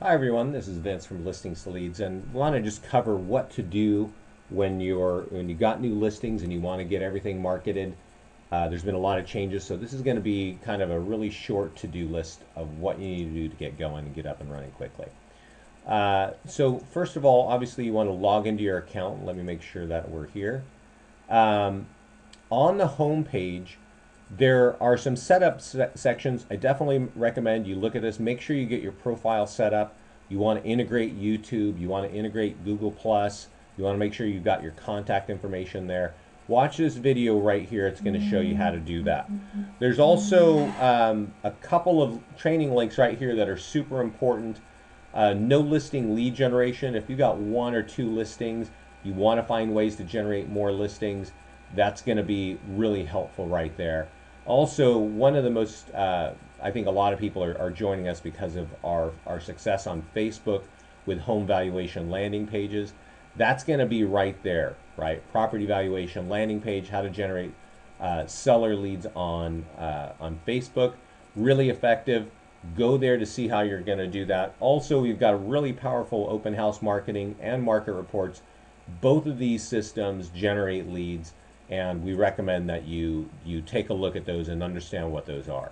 Hi everyone, this is Vince from Listings to Leads, and want to just cover what to do when you got new listings and you want to get everything marketed. There's been a lot of changes, so this is going to be kind of a really short to-do list of what you need to do to get going and get up and running quickly. So first of all, obviously you want to log into your account. Let me make sure that we're here. Um, on the home page, there are some setup sections. I definitely recommend you look at this. Make sure you get your profile set up. You want to integrate YouTube. You want to integrate Google Plus. You want to make sure you've got your contact information there. Watch this video right here. It's going to show you how to do that. There's also a couple of training links right here that are super important. No listing lead generation. If you got one or two listings, you want to find ways to generate more listings. That's going to be really helpful right there. Also, one of the most, I think a lot of people are joining us because of our success on Facebook with home valuation landing pages. That's going to be right there, right? Property valuation landing page, how to generate seller leads on Facebook. Really effective. Go there to see how you're going to do that. Also, we've got a really powerful open house marketing and market reports. Both of these systems generate leads, and we recommend that you take a look at those and understand what those are.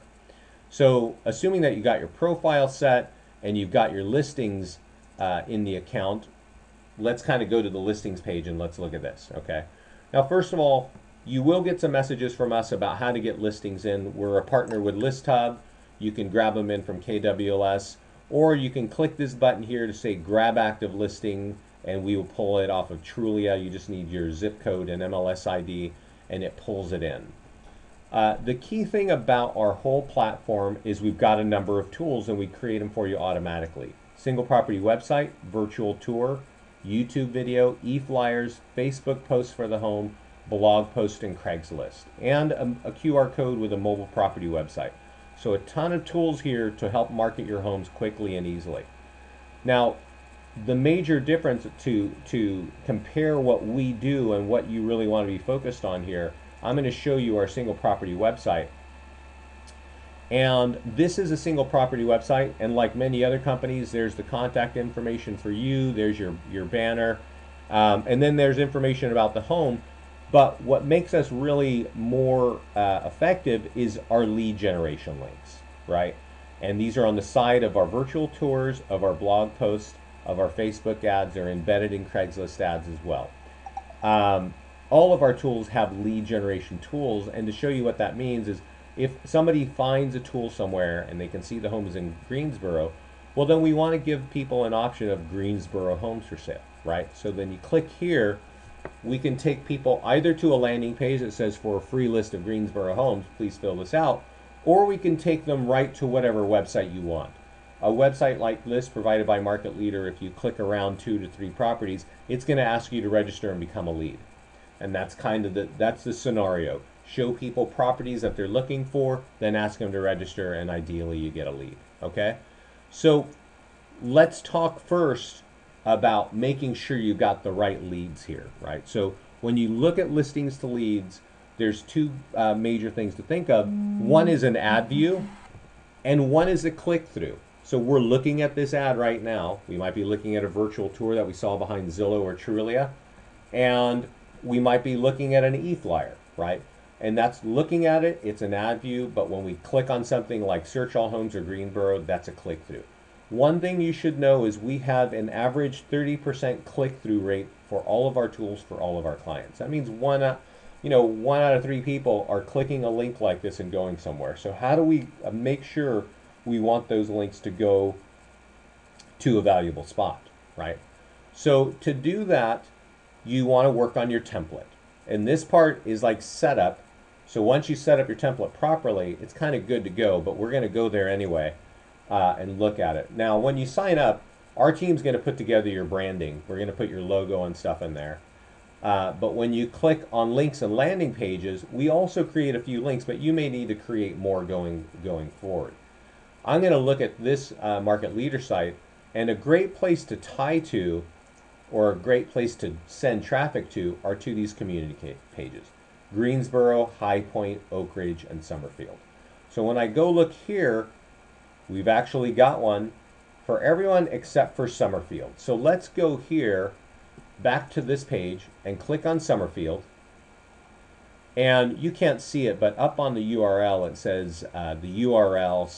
So assuming that you got your profile set and you've got your listings in the account, let's kind of go to the listings page and let's look at this, okay? Now, first of all, you will get some messages from us about how to get listings in. We're a partner with ListHub. You can grab them in from KWLS, or you can click this button here to say grab active listing, and we will pull it off of Trulia. You just need your zip code and MLS ID, and it pulls it in. The key thing about our whole platform is we've got a number of tools and we create them for you automatically. Single property website, virtual tour, YouTube video, e-flyers, Facebook posts for the home, blog post, and Craigslist, and a QR code with a mobile property website. So a ton of tools here to help market your homes quickly and easily. Now, the major difference to compare what we do and what you really want to be focused on here, I'm going to show you our single property website. And this is a single property website, and like many other companies, there's the contact information for you, there's your banner, and then there's information about the home. But what makes us really more effective is our lead generation links, right? And these are on the side of our virtual tours, of our blog posts, of our Facebook ads. They're embedded in Craigslist ads as well. All of our tools have lead generation tools, and to show you what that means is if somebody finds a tool somewhere and they can see the home is in Greensboro, well, then we want to give people an option of Greensboro homes for sale, right? So then you click here, we can take people either to a landing page that says for a free list of Greensboro homes, please fill this out, or we can take them right to whatever website you want. A website like this provided by Market Leader, if you click around 2 to 3 properties, it's going to ask you to register and become a lead. And that's kind of that's the scenario. Show people properties that they're looking for, then ask them to register, and ideally you get a lead. Okay? So let's talk first about making sure you got the right leads here, right? So when you look at listings to leads, there's two major things to think of. One is an ad view, and one is a click through. So we're looking at this ad right now. We might be looking at a virtual tour that we saw behind Zillow or Trulia, and we might be looking at an e-flyer, right? And that's looking at it, it's an ad view, but when we click on something like search all homes or Greensboro, that's a click through. One thing you should know is we have an average 30% click through rate for all of our tools for all of our clients. That means one out of 3 people are clicking a link like this and going somewhere. So how do we make sure we want those links to go to a valuable spot, right? So to do that, you want to work on your template. And this part is like setup. So once you set up your template properly, it's kind of good to go, but we're going to go there anyway and look at it. Now, when you sign up, our team's going to put together your branding. We're going to put your logo and stuff in there. But when you click on links and landing pages, we also create a few links, but you may need to create more going forward. I'm going to look at this market leader site, and a great place to tie to or a great place to send traffic to are to these community pages: Greensboro, High Point, Oak Ridge, and Summerfield. So when I go look here, we've actually got one for everyone except for Summerfield. So let's go here back to this page and click on Summerfield. And you can't see it, but up on the URL it says the URL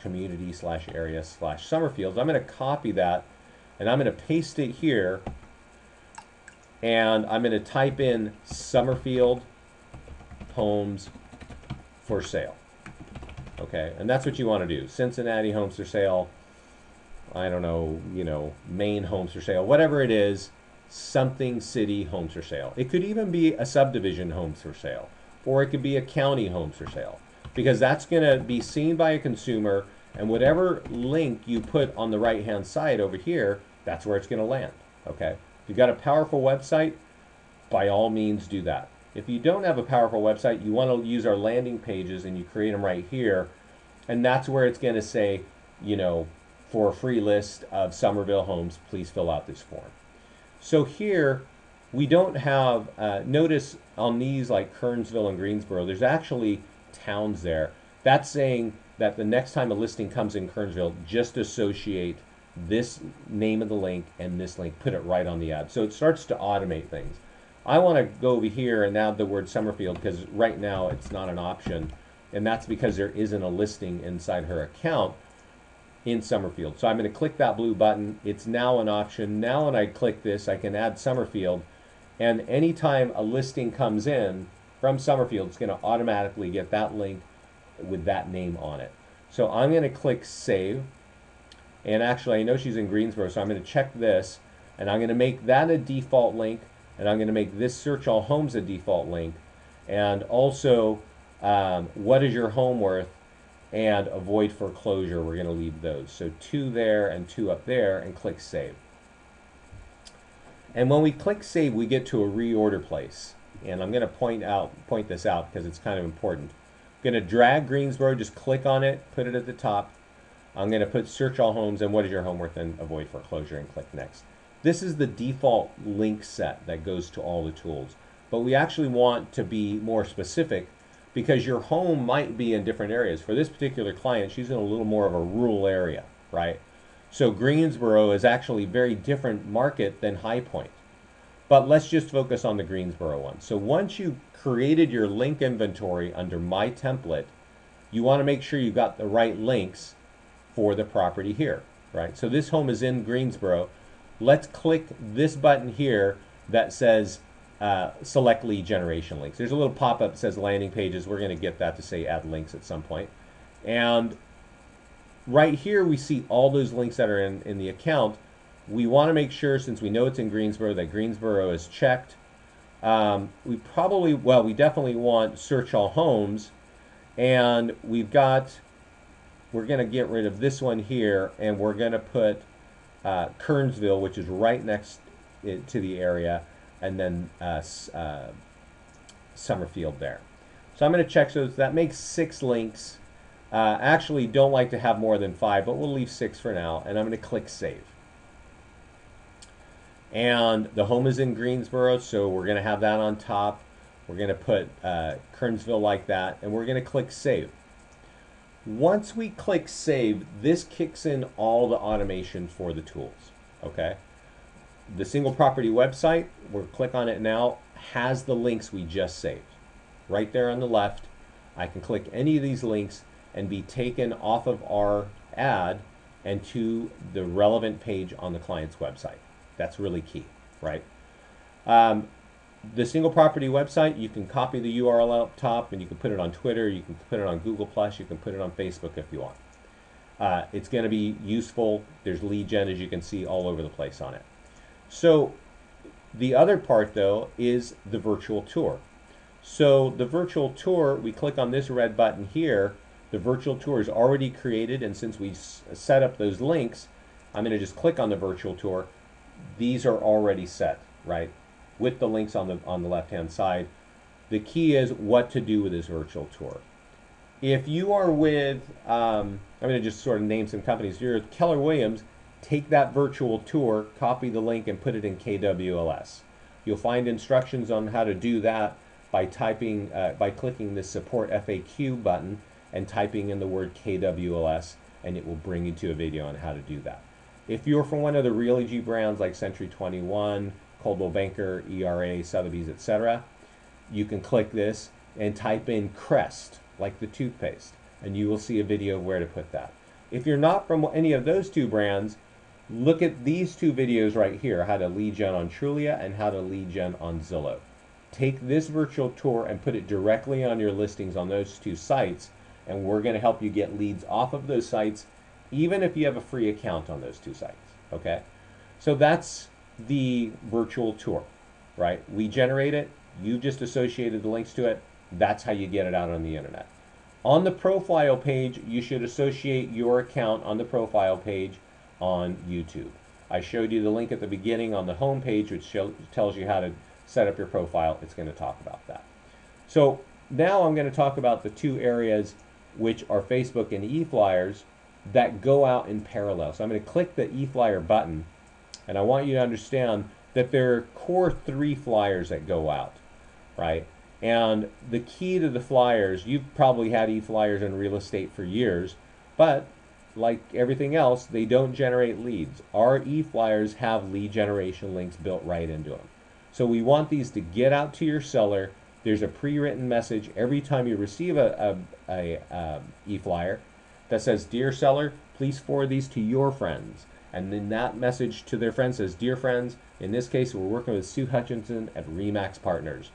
/community/area/Summerfield. I'm going to copy that and I'm going to paste it here, and I'm going to type in Summerfield homes for sale. Okay, and that's what you want to do. Cincinnati homes for sale, I don't know, Maine homes for sale, whatever it is, something city homes for sale. It could even be a subdivision homes for sale, or it could be a county homes for sale, because that's going to be seen by a consumer, and whatever link you put on the right hand side over here, that's where it's going to land. Okay, if you've got a powerful website, by all means do that. If you don't have a powerful website, you want to use our landing pages, and you create them right here, and that's where it's going to say, for a free list of Somerville homes, please fill out this form. So here, we don't have, notice on these like Kernsville and Greensboro, there's actually towns there. That's saying that the next time a listing comes in Kernsville, just associate this name of the link and this link, put it right on the ad. So it starts to automate things. I want to go over here and add the word Summerfield because right now it's not an option, and that's because there isn't a listing inside her account in Summerfield. So I'm going to click that blue button. It's now an option. Now when I click this, I can add Summerfield, and anytime a listing comes in from Summerfield, it's going to automatically get that link with that name on it. So I'm going to click Save, and actually I know she's in Greensboro, so I'm going to check this, and I'm going to make that a default link, and I'm going to make this Search All Homes a default link, and also what is your home worth, and avoid foreclosure, we're going to leave those. So 2 there and 2 up there, and click Save. And when we click Save, we get to a reorder place. And I'm going to point this out because it's kind of important. I'm going to drag Greensboro, just click on it, put it at the top. I'm going to put Search All Homes and what is your home worth and avoid foreclosure, and click Next. This is the default link set that goes to all the tools. But we actually want to be more specific, because your home might be in different areas. For this particular client, she's in a little more of a rural area, right? So Greensboro is actually a very different market than High Point. But let's just focus on the Greensboro one. So once you've created your link inventory under My Template, you want to make sure you've got the right links for the property here, right? So this home is in Greensboro. Let's click this button here that says select lead generation links. There's a little pop-up that says landing pages. We're going to get that to say add links at some point. And right here we see all those links that are in the account. We want to make sure, since we know it's in Greensboro, that Greensboro is checked. We definitely want Search All Homes, and we're going to get rid of this one here, and we're going to put Kernsville, which is right next to the area, and then Summerfield there. So I'm going to check, so that makes 6 links. Actually don't like to have more than 5, but we'll leave 6 for now, and I'm going to click Save. And the home is in Greensboro, so we're going to have that on top. We're going to put Kernsville like that, and we're going to click Save. Once we click Save, this kicks in all the automation for the tools, okay? The single property website, we'll click on it now, has the links we just saved. Right there on the left, I can click any of these links and be taken off of our ad and to the relevant page on the client's website. That's really key, right? The single property website, you can copy the URL up top and you can put it on Twitter, you can put it on Google+, you can put it on Facebook if you want. It's going to be useful. There's lead gen, as you can see, all over the place on it. So the other part, though, is the virtual tour. So the virtual tour, we click on this red button here. The virtual tour is already created, and since we set up those links, I'm going to just click on the virtual tour. These are already set, right, with the links on the left-hand side. The key is what to do with this virtual tour. If you are with, I'm going to just sort of name some companies. If you're with Keller Williams, take that virtual tour, copy the link, and put it in KWLS. You'll find instructions on how to do that by clicking the Support FAQ button and typing in the word KWLS, and it will bring you to a video on how to do that. If you're from one of the Realogy brands like Century 21, Coldwell Banker, ERA, Sotheby's, etc., you can click this and type in Crest, like the toothpaste, and you will see a video of where to put that. If you're not from any of those two brands, look at these two videos right here, how to lead gen on Trulia and how to lead gen on Zillow. Take this virtual tour and put it directly on your listings on those two sites, and we're going to help you get leads off of those sites, even if you have a free account on those two sites, okay? So that's the virtual tour, right? We generate it, you just associated the links to it, that's how you get it out on the internet. On the profile page, you should associate your account on the profile page on YouTube. I showed you the link at the beginning on the home page, which tells you how to set up your profile. It's going to talk about that. So now I'm going to talk about the two areas which are Facebook and eFlyers that go out in parallel. So I'm going to click the eFlyer button, and I want you to understand that there are core 3 flyers that go out, right? And the key to the flyers, you've probably had eFlyers in real estate for years, but like everything else, they don't generate leads. Our eFlyers have lead generation links built right into them. So we want these to get out to your seller. There's a pre-written message every time you receive a eFlyer that says, "Dear seller, please forward these to your friends." And then that message to their friends says, "Dear friends, in this case, we're working with Sue Hutchinson at Remax Partners.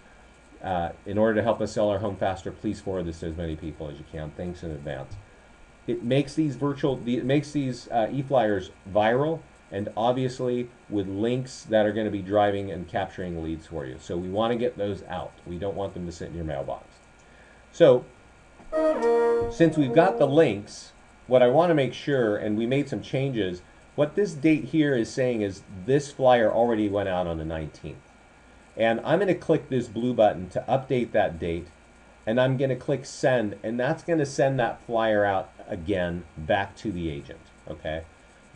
In order to help us sell our home faster, please forward this to as many people as you can. Thanks in advance." It makes these e-flyers viral, and obviously with links that are going to be driving and capturing leads for you. So we want to get those out. We don't want them to sit in your mailbox. So since we've got the links, what I want to make sure, and we made some changes, what this date here is saying is this flyer already went out on the 19th. And I'm going to click this blue button to update that date, and I'm going to click send, and that's going to send that flyer out again back to the agent, okay?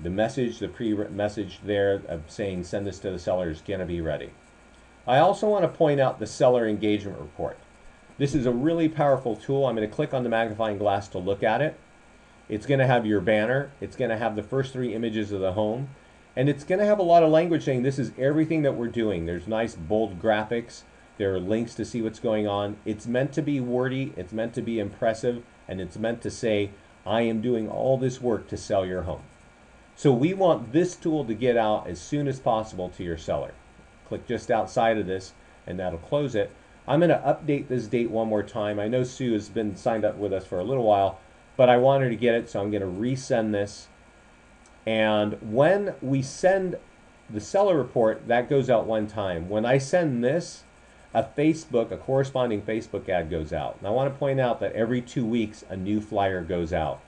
The message, the pre-written message there of saying send this to the seller is going to be ready. I also want to point out the seller engagement report. This is a really powerful tool. I'm going to click on the magnifying glass to look at it. It's going to have your banner. It's going to have the first 3 images of the home. And it's going to have a lot of language saying this is everything that we're doing. There's nice bold graphics. There are links to see what's going on. It's meant to be wordy. It's meant to be impressive. And it's meant to say, I am doing all this work to sell your home. So we want this tool to get out as soon as possible to your seller. Click just outside of this, and that'll close it. I'm going to update this date one more time. I know Sue has been signed up with us for a little while, but I want her to get it, so I'm going to resend this. And when we send the seller report, that goes out one time. When I send this, a corresponding Facebook ad goes out. And I want to point out that every 2 weeks, a new flyer goes out.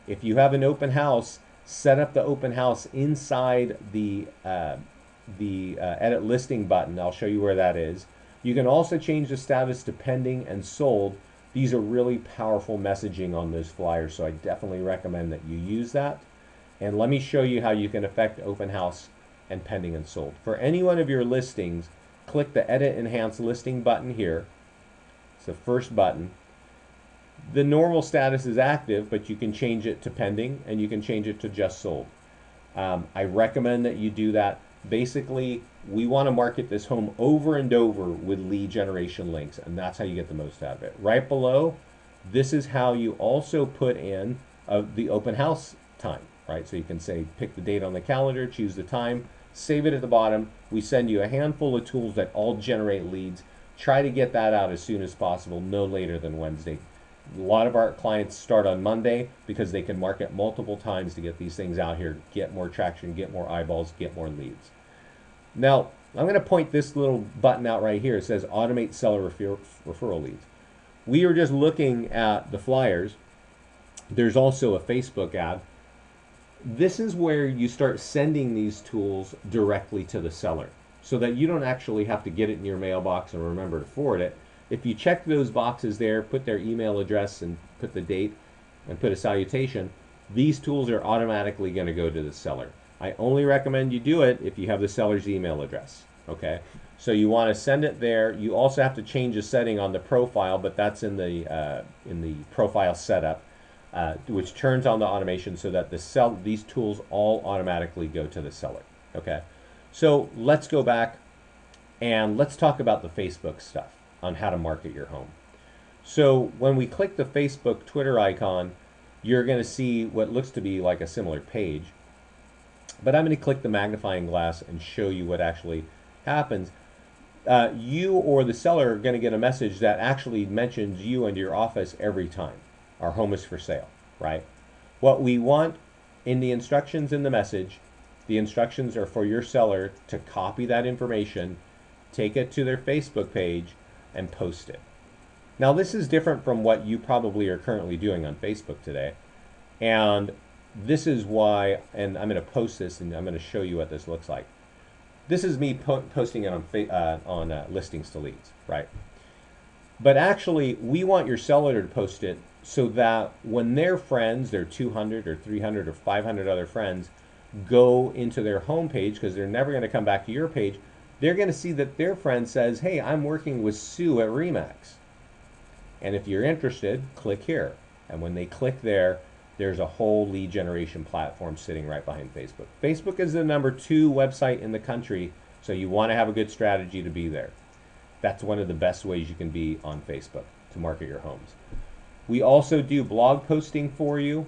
If you have an open house, set up the open house inside the edit listing button. I'll show you where that is. You can also change the status to pending and sold. These are really powerful messaging on those flyers, so I definitely recommend that you use that. And let me show you how you can affect open house and pending and sold. For any one of your listings, click the Edit Enhance Listing button here. It's the first button. The normal status is active, but you can change it to pending and you can change it to just sold. I recommend that you do that. Basically, we want to market this home over and over with lead generation links, and that's how you get the most out of it. Right below, this is how you also put in the open house time, right? So you can say, pick the date on the calendar, choose the time, save it at the bottom. We send you a handful of tools that all generate leads. Try to get that out as soon as possible, no later than Wednesday. A lot of our clients start on Monday because they can market multiple times to get these things out here, get more traction, get more eyeballs, get more leads. Now, I'm going to point this little button out right here. It says Automate Seller Referral Leads. We are just looking at the flyers. There's also a Facebook ad. This is where you start sending these tools directly to the seller so that you don't actually have to get it in your mailbox and remember to forward it. If you check those boxes there, put their email address and put the date and put a salutation, these tools are automatically going to go to the seller. I only recommend you do it if you have the seller's email address, okay? So you want to send it there. You also have to change a setting on the profile, but that's in the profile setup. which turns on the automation so that these tools all automatically go to the seller. Okay, so let's go back and let's talk about the Facebook stuff on how to market your home. So when we click the Facebook Twitter icon, you're going to see what looks to be like a similar page. But I'm going to click the magnifying glass and show you what actually happens. You or the seller are going to get a message that actually mentions you and your office every time. Our home is for sale, right? What we want in the instructions in the message, the instructions are for your seller to copy that information, take it to their Facebook page, and post it. Now, this is different from what you probably are currently doing on Facebook today. And this is why, and I'm going to post this and I'm going to show you what this looks like. This is me posting it on listings to leads, right? But actually, we want your seller to post it so that when their friends, their 200 or 300 or 500 other friends, go into their homepage, because they're never going to come back to your page, they're going to see that their friend says, hey, I'm working with Sue at RE/MAX. And if you're interested, click here. And when they click there, there's a whole lead generation platform sitting right behind Facebook. Facebook is the #2 website in the country, so you want to have a good strategy to be there. That's one of the best ways you can be on Facebook to market your homes. We also do blog posting for you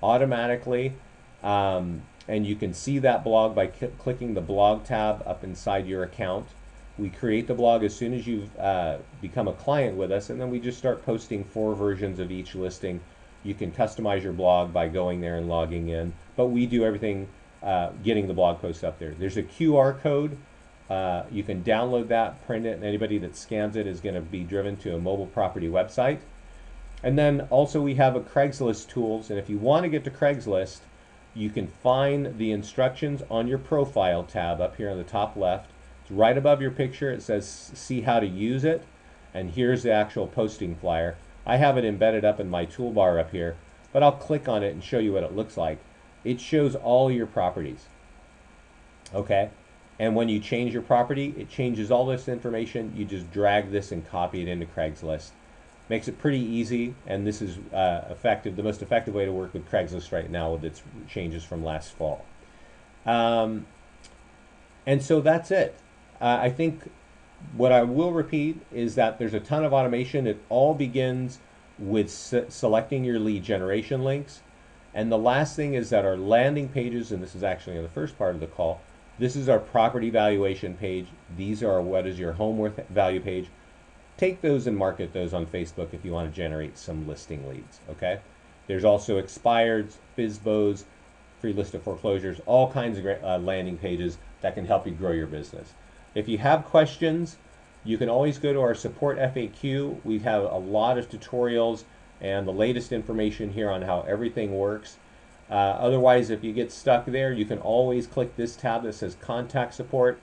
automatically, and you can see that blog by clicking the blog tab up inside your account. We create the blog as soon as you've become a client with us, and then we just start posting 4 versions of each listing. You can customize your blog by going there and logging in, but we do everything getting the blog post up there. There's a QR code. You can download that, print it, and anybody that scans it is going to be driven to a mobile property website. And then also we have a Craigslist tools, and if you want to get to Craigslist, you can find the instructions on your profile tab up here on the top left. It's right above your picture. It says see how to use it, and here's the actual posting flyer. I have it embedded up in my toolbar up here, but I'll click on it and show you what it looks like. It shows all your properties, okay? And when you change your property, it changes all this information. You just drag this and copy it into Craigslist. Makes it pretty easy, and this is the most effective way to work with Craigslist right now with its changes from last fall. And so that's it. I think what I will repeat is that there's a ton of automation. It all begins with selecting your lead generation links. And the last thing is that our landing pages, and this is actually in the first part of the call, this is our property valuation page. These are what is your home worth value page. Take those and market those on Facebook if you want to generate some listing leads, okay? There's also expireds, FSBOs, free list of foreclosures, all kinds of landing pages that can help you grow your business. If you have questions, you can always go to our support FAQ. We have a lot of tutorials and the latest information here on how everything works. Otherwise, if you get stuck there, you can always click this tab that says Contact Support,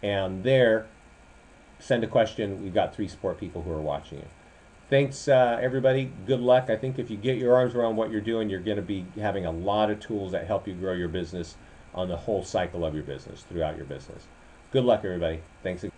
and there, send a question. We've got 3 support people who are watching you. Thanks, everybody. Good luck. I think if you get your arms around what you're doing, you're going to be having a lot of tools that help you grow your business on the whole cycle of your business, throughout your business. Good luck, everybody. Thanks again.